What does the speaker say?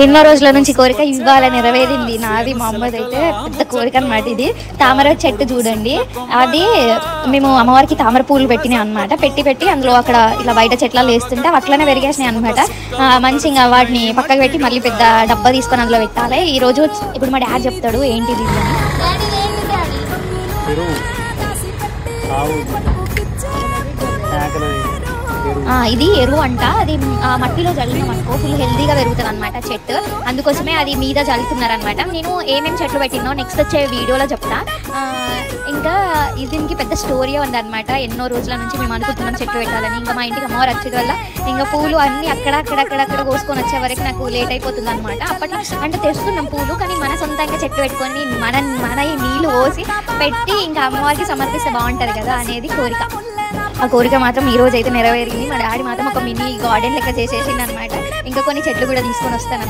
ఎన్నో రోజుల నుంచి కోరిక ఇవాళ నెరవేరింది నాది. మా అమ్మది అయితే పెద్ద కోరిక అనమాట. ఇది తామర చెట్టు చూడండి, అది మేము అమ్మవారికి తామర పూలు పెట్టినాయి అనమాట. పెట్టి అందులో అక్కడ ఇలా బయట చెట్లలో వేస్తుంటే అట్లనే పెరిగేసినాయి అనమాట. మంచిగా వాటిని పక్కకు పెట్టి మళ్ళీ పెద్ద డబ్బా తీసుకొని అందులో పెట్టాలి. ఈ రోజు ఇప్పుడు మా డాడీ చెప్తాడు ఏంటిది ఇది ఎరువు అంట. అది మట్టిలో చల్లినాం అనుకో ఫుల్ హెల్దీగా పెరుగుతుంది అనమాట చెట్టు. అందుకోసమే అది మీద చల్లుతున్నారు అనమాట. నేను ఏమేమి చెట్లు పెట్టినో నెక్స్ట్ వచ్చే వీడియోలో చెప్తా. ఇంకా దీనికి పెద్ద స్టోరీ ఉందన్నమాట. ఎన్నో రోజుల నుంచి మేము అనుకుంటున్నాం చెట్లు పెట్టాలని. ఇంకా మా ఇంటికి అమ్మవారు వచ్చేది వల్ల ఇంకా పూలు అన్నీ అక్కడక్కడ కోసుకొని వచ్చే వరకు నాకు లేట్ అయిపోతుంది అనమాట. అప్పట్లో అంటే తెస్తున్నాం పూలు, కానీ మన సొంతంగా చెట్లు పెట్టుకొని మన నీళ్ళు పోసి పెట్టి ఇంకా అమ్మవారికి సమర్పిస్తే బాగుంటుంది కదా అనేది కోరిక. ఆ కోరిక మాత్రం ఈ రోజు అయితే నెరవేరింది. మా డాడీ మాత్రం ఒక మినీ గార్డెన్ లెక్క చేసేసింది అనమాట. ఇంకా కొన్ని చెట్లు కూడా తీసుకొని వస్తాను.